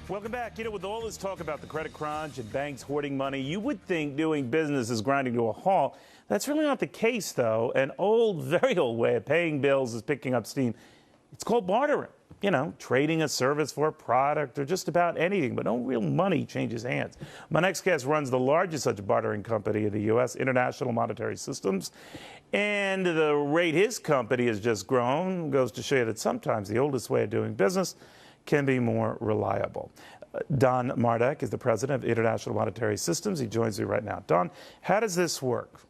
Welcome back. With all this talk about the credit crunch and banks hoarding money, you would think doing business is grinding to a halt. That's really not the case, though. An old, very old way of paying bills is picking up steam. It's called bartering. Trading a service for a product or just about anything, but no real money changes hands. My next guest runs the largest such bartering company in the U.S., International Monetary Systems. And the rate his company has just grown goes to show you that sometimes the oldest way of doing business can be more reliable. Don Mardek is the president of International Monetary Systems. He joins me right now. Don, how does this work?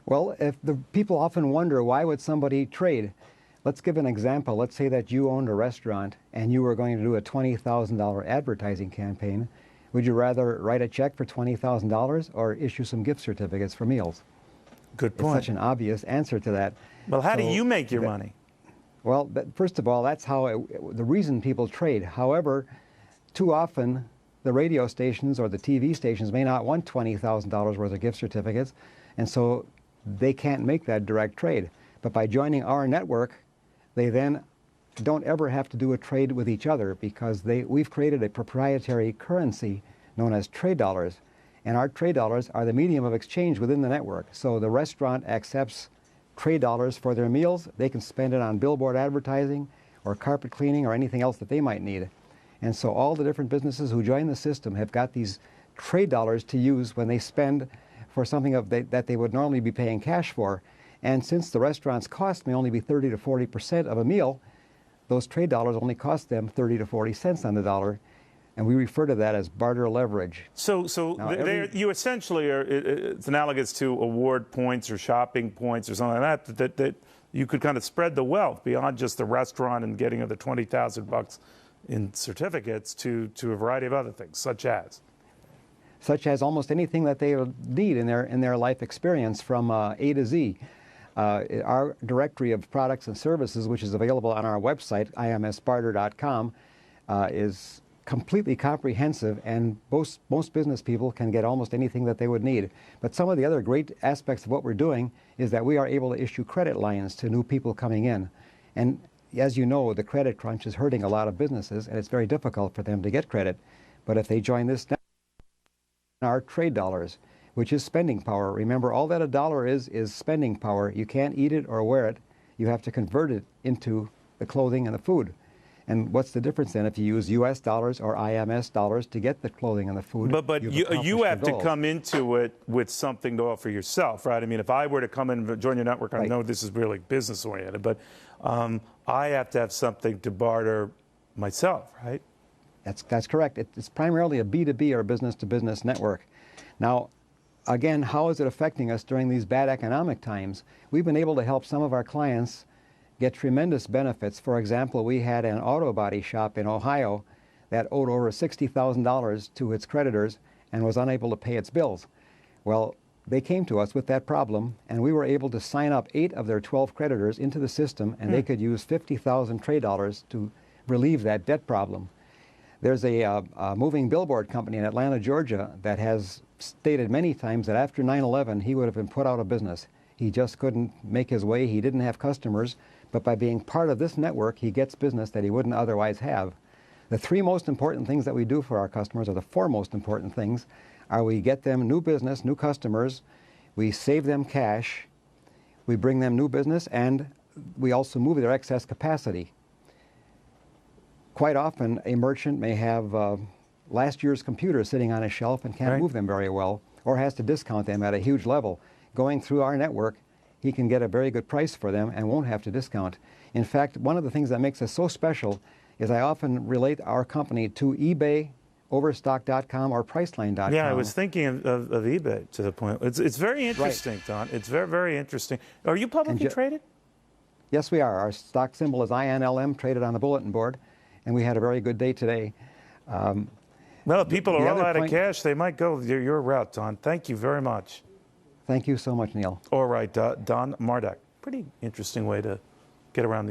Well, if the people often wonder, why would somebody trade? Let's give an example. Let's say that you owned a restaurant and you were going to do a $20,000 advertising campaign. Would you rather write a check for $20,000 or issue some gift certificates for meals? Good point. It's such an obvious answer to that. Well, how do you make your money? Well, first of all, that's the reason people trade. However, too often the radio stations or the TV stations may not want $20,000 worth of gift certificates, and so they can't make that direct trade. But by joining our network, they then don't ever have to do a trade with each other, because we've created a proprietary currency known as trade dollars. And our trade dollars are the medium of exchange within the network. So the restaurant accepts trade dollars for their meals. They can spend it on billboard advertising or carpet cleaning or anything else that they might need. And so all the different businesses who join the system have got these trade dollars to use when they spend for something that they would normally be paying cash for. And since the restaurant's cost may only be 30 to 40% of a meal, those trade dollars only cost them 30 to 40 cents on the dollar. And we refer to that as barter leverage. So you essentially are, it's analogous to award points or shopping points or something like that you could kind of spread the wealth beyond just the restaurant and getting of the $20,000 in certificates to a variety of other things, such as almost anything that they need in their life experience, from A to Z. Our directory of products and services, which is available on our website, imsbarter.com, is completely comprehensive, and most business people can get almost anything that they would need. But some of the other great aspects of what we're doing is that we are able to issue credit lines to new people coming in. And as you know, the credit crunch is hurting a lot of businesses, and it's very difficult for them to get credit. But if they join this our trade dollars, which is spending power. Remember, all that a dollar is spending power. You can't eat it or wear it. You have to convert it into the clothing and the food. And what's the difference then if you use U.S. dollars or IMS dollars to get the clothing and the food? But you have to come into it with something to offer yourself, right? I mean, if I were to come in and join your network, I know this is really business oriented, but I have to have something to barter myself, right? That's correct. It's primarily a B2B or business-to-business network. Now, again, how is it affecting us during these bad economic times? We've been able to help some of our clients get tremendous benefits. For example, we had an auto body shop in Ohio that owed over $60,000 to its creditors and was unable to pay its bills. Well, they came to us with that problem, and we were able to sign up 8 of their 12 creditors into the system, and they could use 50,000 trade dollars to relieve that debt problem. There's a moving billboard company in Atlanta, Georgia, that has stated many times that after 9/11 he would have been put out of business. He just couldn't make his way. He didn't have customers, but by being part of this network, he gets business that he wouldn't otherwise have. The 3 most important things that we do for our customers, or the 4 most important things, are we get them new business, new customers, we save them cash, we bring them new business, and we also move their excess capacity. Quite often, a merchant may have last year's computers sitting on a shelf and can't move them very well, or has to discount them at a huge level. Going through our network, he can get a very good price for them and won't have to discount. In fact, one of the things that makes us so special is I often relate our company to eBay, Overstock.com, or Priceline.com. Yeah, I was thinking of eBay to the point. It's very interesting, Don. It's very, very interesting. Are you publicly traded? Yes, we are. Our stock symbol is INLM, traded on the bulletin board. And we had a very good day today. Well, if people are all out of cash, they might go your route, Don. Thank you very much. Thank you so much, Neil. All right, Don Mardek. Pretty interesting way to get around these.